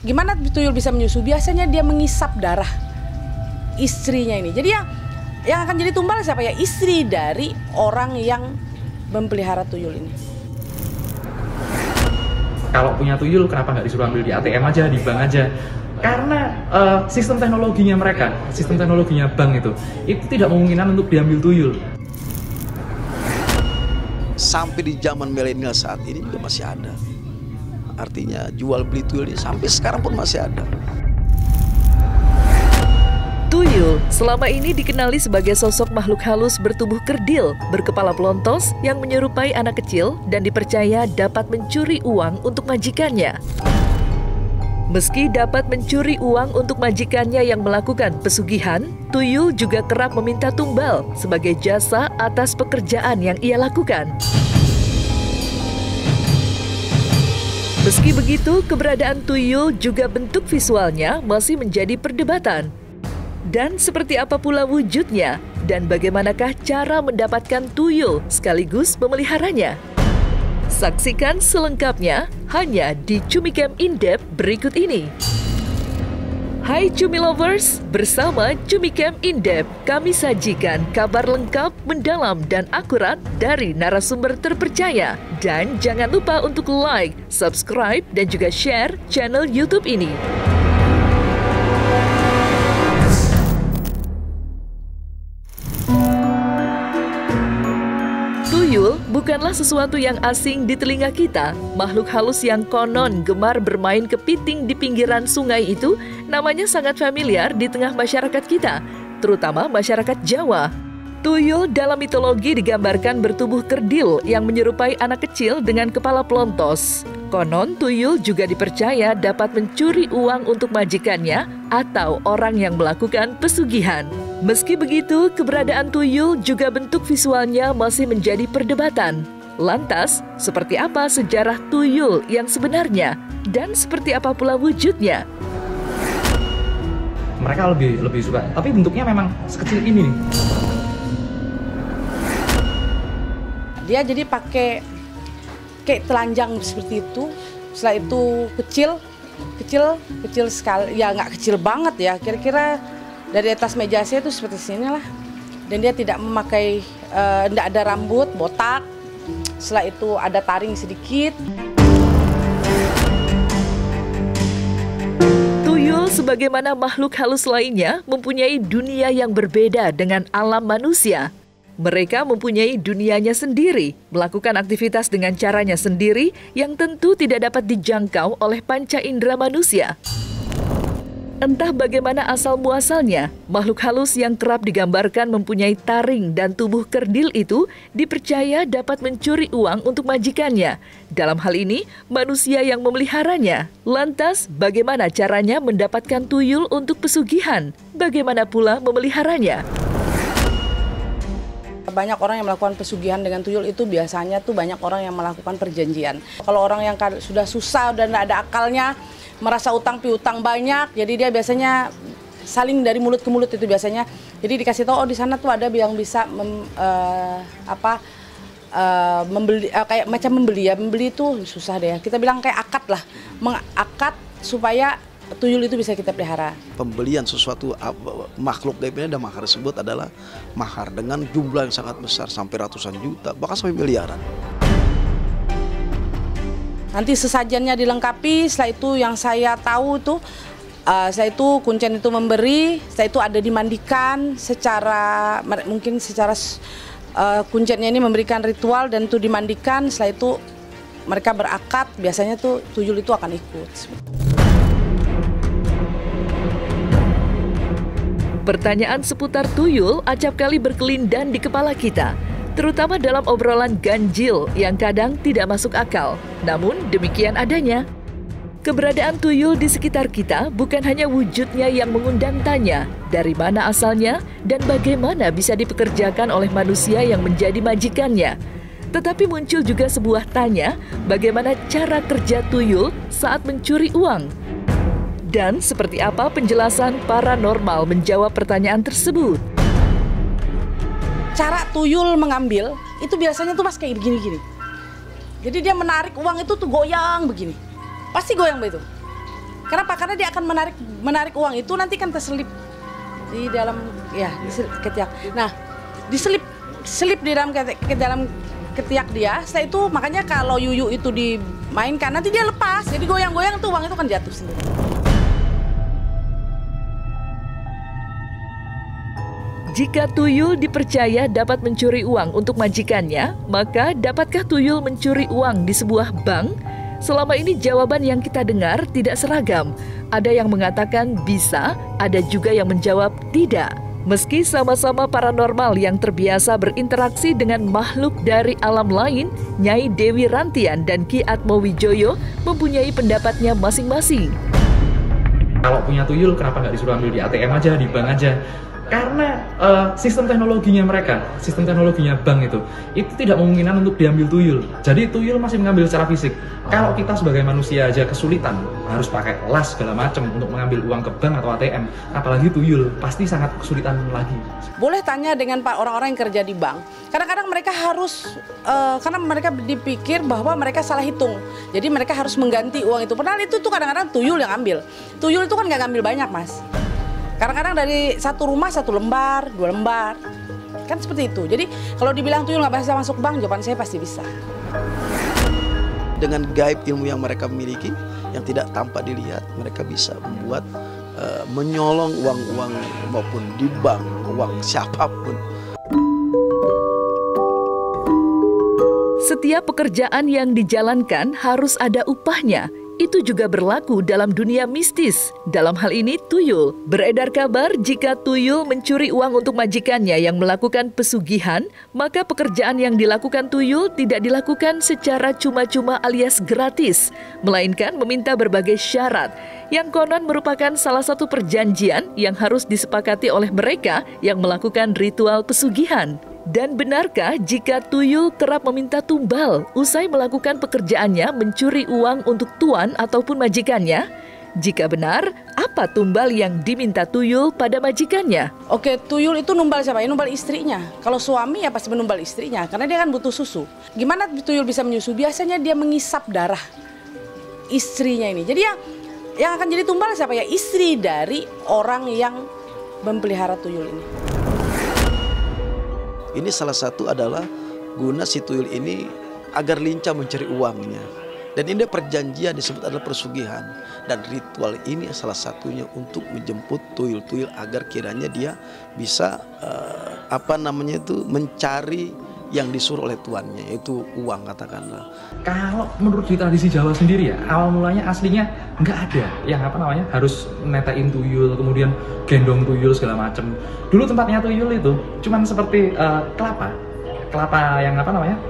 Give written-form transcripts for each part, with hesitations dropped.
gimana tuyul bisa menyusu? Biasanya dia mengisap darah istrinya ini. Jadi yang akan jadi tumbal siapa ya? Istri dari orang yang memelihara tuyul ini. Kalau punya tuyul, kenapa nggak disuruh ambil di ATM aja, di bank aja? Karena sistem teknologinya mereka, sistem teknologinya bank itu tidak memungkinkan untuk diambil tuyul. Sampai di zaman milenial saat ini juga masih ada. Artinya jual beli tuyul ini sampai sekarang pun masih ada. Tuyul selama ini dikenali sebagai sosok makhluk halus bertubuh kerdil, berkepala pelontos yang menyerupai anak kecil dan dipercaya dapat mencuri uang untuk majikannya. Meski dapat mencuri uang untuk majikannya yang melakukan pesugihan, tuyul juga kerap meminta tumbal sebagai jasa atas pekerjaan yang ia lakukan. Meski begitu, keberadaan tuyul juga bentuk visualnya masih menjadi perdebatan. Dan seperti apa pula wujudnya? Dan bagaimanakah cara mendapatkan tuyul sekaligus memeliharanya? Saksikan selengkapnya hanya di Cumicam In-Depth berikut ini. Hai Cumi Lovers, bersama Cumicam In-Depth kami sajikan kabar lengkap, mendalam, dan akurat dari narasumber terpercaya. Dan jangan lupa untuk like, subscribe, dan juga share channel YouTube ini. Tuyul bukanlah sesuatu yang asing di telinga kita. Makhluk halus yang konon gemar bermain kepiting di pinggiran sungai itu namanya sangat familiar di tengah masyarakat kita, terutama masyarakat Jawa. Tuyul dalam mitologi digambarkan bertubuh kerdil yang menyerupai anak kecil dengan kepala pelontos. Konon tuyul juga dipercaya dapat mencuri uang untuk majikannya atau orang yang melakukan pesugihan. Meski begitu, keberadaan tuyul juga bentuk visualnya masih menjadi perdebatan. Lantas, seperti apa sejarah tuyul yang sebenarnya? Dan seperti apa pula wujudnya? Mereka lebih suka, tapi bentuknya memang sekecil ini nih. Dia jadi pakai kayak telanjang seperti itu. Setelah itu kecil sekali. Ya nggak kecil banget ya. Kira-kira dari atas meja saya itu seperti sini lah. Dan dia tidak memakai, tidak ada rambut, botak. Setelah itu ada taring sedikit. Tuyul sebagaimana makhluk halus lainnya mempunyai dunia yang berbeda dengan alam manusia. Mereka mempunyai dunianya sendiri, melakukan aktivitas dengan caranya sendiri yang tentu tidak dapat dijangkau oleh panca indera manusia. Entah bagaimana asal-muasalnya, makhluk halus yang kerap digambarkan mempunyai taring dan tubuh kerdil itu dipercaya dapat mencuri uang untuk majikannya. Dalam hal ini, manusia yang memeliharanya. Lantas, bagaimana caranya mendapatkan tuyul untuk pesugihan? Bagaimana pula memeliharanya? Banyak orang yang melakukan pesugihan dengan tuyul itu biasanya tuh banyak orang yang melakukan perjanjian. Kalau orang yang sudah susah dan tidak ada akalnya, merasa utang piutang banyak, jadi dia biasanya saling dari mulut ke mulut itu biasanya. Jadi dikasih tahu, oh di sana tuh ada yang bisa membeli, kayak macam membeli ya. Membeli itu susah deh. Kita bilang kayak akad lah, mengakad supaya tuyul itu bisa kita pelihara. Pembelian sesuatu makhluk gaib ini dan mahar tersebut adalah mahar dengan jumlah yang sangat besar sampai ratusan juta, bahkan sampai miliaran. Nanti sesajennya dilengkapi. Setelah itu yang saya tahu tuh, setelah itu kuncen itu memberi, setelah itu ada dimandikan secara mungkin secara kuncennya ini memberikan ritual dan itu dimandikan. Setelah itu mereka berakad, biasanya tuh tuyul itu akan ikut. Pertanyaan seputar tuyul acap kali berkelindan di kepala kita, terutama dalam obrolan ganjil yang kadang tidak masuk akal. Namun demikian adanya. Keberadaan tuyul di sekitar kita bukan hanya wujudnya yang mengundang tanya, dari mana asalnya dan bagaimana bisa dipekerjakan oleh manusia yang menjadi majikannya. Tetapi muncul juga sebuah tanya, bagaimana cara kerja tuyul saat mencuri uang? Dan seperti apa penjelasan paranormal menjawab pertanyaan tersebut? Cara tuyul mengambil itu biasanya tuh mas kayak gini-gini. Jadi dia menarik uang itu tuh goyang begini. Pasti goyang begitu. Kenapa? Karena dia akan menarik uang itu nanti kan terselip di dalam ketiak. Nah, diselip di dalam ketiak dia. Setelah itu makanya kalau yuyu itu dimainkan nanti dia lepas. Jadi goyang-goyang tuh uang itu kan jatuh sendiri. Jika tuyul dipercaya dapat mencuri uang untuk majikannya, maka dapatkah tuyul mencuri uang di sebuah bank? Selama ini jawaban yang kita dengar tidak seragam. Ada yang mengatakan bisa, ada juga yang menjawab tidak. Meski sama-sama paranormal yang terbiasa berinteraksi dengan makhluk dari alam lain, Nyai Dewi Rantian dan Ki Atmowijoyo mempunyai pendapatnya masing-masing. Kalau punya tuyul, kenapa nggak disuruh ambil di ATM aja, di bank aja? Karena sistem teknologinya mereka, sistem teknologinya bank itu tidak memungkinkan untuk diambil tuyul. Jadi tuyul masih mengambil secara fisik. Kalau kita sebagai manusia aja kesulitan, harus pakai las segala macam untuk mengambil uang ke bank atau ATM, apalagi tuyul, pasti sangat kesulitan lagi. Boleh tanya dengan orang-orang yang kerja di bank. Kadang-kadang mereka harus, karena mereka dipikir bahwa mereka salah hitung. Jadi mereka harus mengganti uang itu. Padahal itu tuh kadang-kadang tuyul yang ambil. Tuyul itu kan nggak ngambil banyak, Mas. Kadang-kadang dari satu rumah 1 lembar, 2 lembar, kan seperti itu. Jadi kalau dibilang tuyul nggak bisa masuk bank, jawaban saya pasti bisa. Dengan gaib ilmu yang mereka miliki, yang tidak tampak dilihat, mereka bisa membuat menyolong uang-uang maupun di bank, uang siapapun. Setiap pekerjaan yang dijalankan harus ada upahnya. Itu juga berlaku dalam dunia mistis. Dalam hal ini tuyul. Beredar kabar jika tuyul mencuri uang untuk majikannya yang melakukan pesugihan, maka pekerjaan yang dilakukan tuyul tidak dilakukan secara cuma-cuma alias gratis, melainkan meminta berbagai syarat, yang konon merupakan salah satu perjanjian yang harus disepakati oleh mereka yang melakukan ritual pesugihan. Dan benarkah jika tuyul kerap meminta tumbal usai melakukan pekerjaannya mencuri uang untuk tuan ataupun majikannya? Jika benar, apa tumbal yang diminta tuyul pada majikannya? Oke, tuyul itu numbal siapa? Ya, numbal istrinya. Kalau suami ya pasti menumbal istrinya, karena dia kan butuh susu. Gimana tuyul bisa menyusu? Biasanya dia mengisap darah istrinya ini. Jadi yang akan jadi tumbal siapa? Ya istri dari orang yang memelihara tuyul ini. Ini salah satu adalah guna si tuyul ini agar lincah mencari uangnya. Dan ini perjanjian disebut adalah persugihan. Dan ritual ini salah satunya untuk menjemput tuyul-tuyul agar kiranya dia bisa mencari yang disuruh oleh tuannya, yaitu uang katakanlah. Kalau menurut di tradisi Jawa sendiri ya, awal mulanya aslinya nggak ada yang harus netain tuyul, kemudian gendong tuyul segala macem. Dulu tempatnya tuyul itu cuman seperti kelapa yang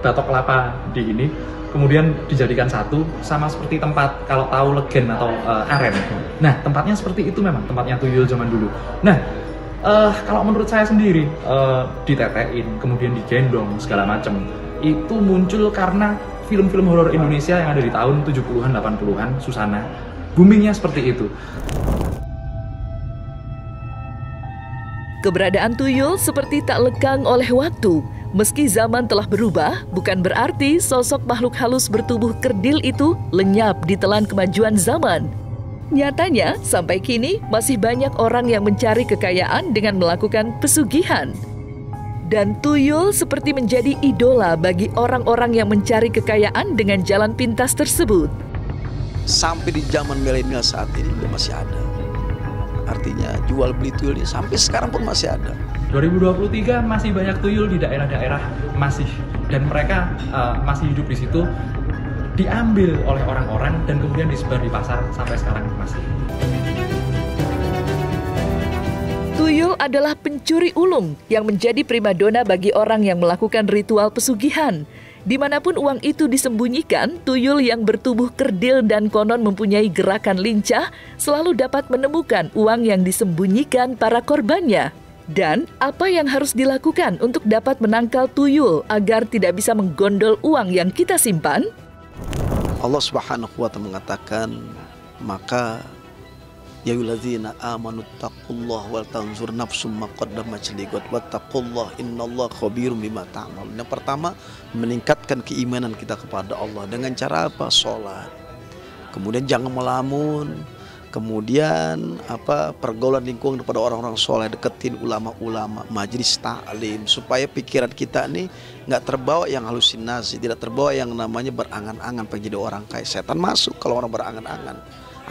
batok kelapa di ini, kemudian dijadikan satu sama seperti tempat kalau tahu legen atau aren. Nah tempatnya seperti itu memang tempatnya tuyul zaman dulu. Nah kalau menurut saya sendiri ditetein, kemudian digendong segala macam, itu muncul karena film-film horor Indonesia yang ada di tahun 70-an, 80-an, Susana. Boomingnya seperti itu. Keberadaan tuyul seperti tak lekang oleh waktu. Meski zaman telah berubah, bukan berarti sosok makhluk halus bertubuh kerdil itu lenyap ditelan kemajuan zaman. Nyatanya, sampai kini masih banyak orang yang mencari kekayaan dengan melakukan pesugihan. Dan tuyul seperti menjadi idola bagi orang-orang yang mencari kekayaan dengan jalan pintas tersebut. Sampai di zaman milenial saat ini juga masih ada. Artinya jual beli tuyul ini sampai sekarang pun masih ada. 2023 masih banyak tuyul di daerah-daerah masih, dan mereka masih hidup di situ, diambil oleh orang-orang dan kemudian disebar di pasar sampai sekarang masih. Tuyul adalah pencuri ulung yang menjadi primadona bagi orang yang melakukan ritual pesugihan. Dimanapun uang itu disembunyikan, tuyul yang bertubuh kerdil dan konon mempunyai gerakan lincah selalu dapat menemukan uang yang disembunyikan para korbannya. Dan apa yang harus dilakukan untuk dapat menangkal tuyul agar tidak bisa menggondol uang yang kita simpan? Allah Subhanahu wa ta'ala mengatakan, maka ya ayyuhallazina amanu taqullaha wal tanzur nafsum ma qaddamat liqad wattaqullaha innallaha khabirum bima ta'malun. Yang pertama, meningkatkan keimanan kita kepada Allah dengan cara apa? Salat. Kemudian jangan melamun, kemudian pergaulan lingkungan kepada orang-orang soleh, deketin ulama-ulama, majelis taklim, supaya pikiran kita nih nggak terbawa yang halusinasi, tidak terbawa yang namanya berangan-angan pengen jadi orang kaya. Setan masuk kalau orang berangan-angan,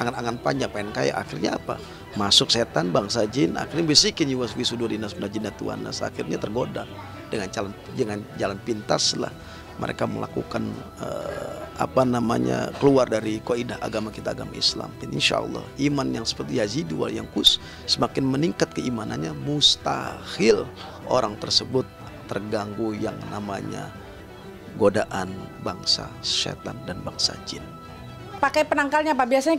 angan-angan panjang pengen kaya, akhirnya apa? Masuk setan, bangsa jin, akhirnya bisikin yuwas wisudurinas minajinatuan nas, akhirnya tergoda dengan jalan pintas lah mereka melakukan keluar dari kaidah agama kita, agama Islam. Insya Allah iman yang seperti Yazid wal Yanqus, semakin meningkat keimanannya, mustahil orang tersebut terganggu yang namanya godaan bangsa setan dan bangsa jin. Pakai penangkalnya Pak, biasanya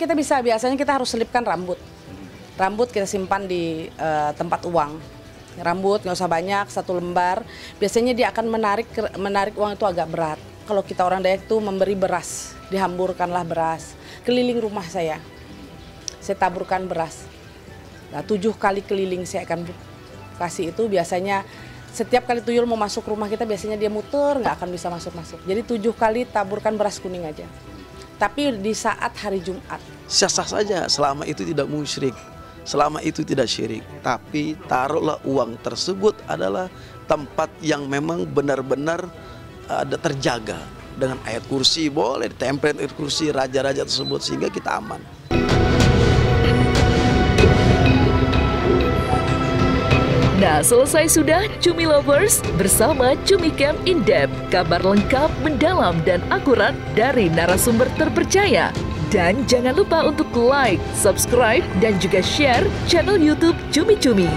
kita harus selipkan rambut kita simpan di tempat uang. Rambut nggak usah banyak, 1 lembar. Biasanya dia akan menarik uang itu agak berat. Kalau kita orang Dayak itu memberi beras, dihamburkanlah beras keliling rumah saya taburkan beras. Nah, 7 kali keliling saya akan kasih itu. Biasanya setiap kali tuyul mau masuk rumah kita, biasanya dia muter, nggak akan bisa masuk. Jadi 7 kali taburkan beras kuning aja. Tapi di saat hari Jumat. Sah-sah saja selama itu tidak musyrik, selama itu tidak syirik. Tapi taruhlah uang tersebut adalah tempat yang memang benar-benar ada terjaga dengan ayat kursi, boleh ditempel ayat kursi raja-raja tersebut sehingga kita aman. Nah, selesai sudah Cumi Lovers bersama Cumi Camp In Depth, kabar lengkap, mendalam, dan akurat dari narasumber terpercaya. Dan jangan lupa untuk like, subscribe, dan juga share channel YouTube Cumi Cumi.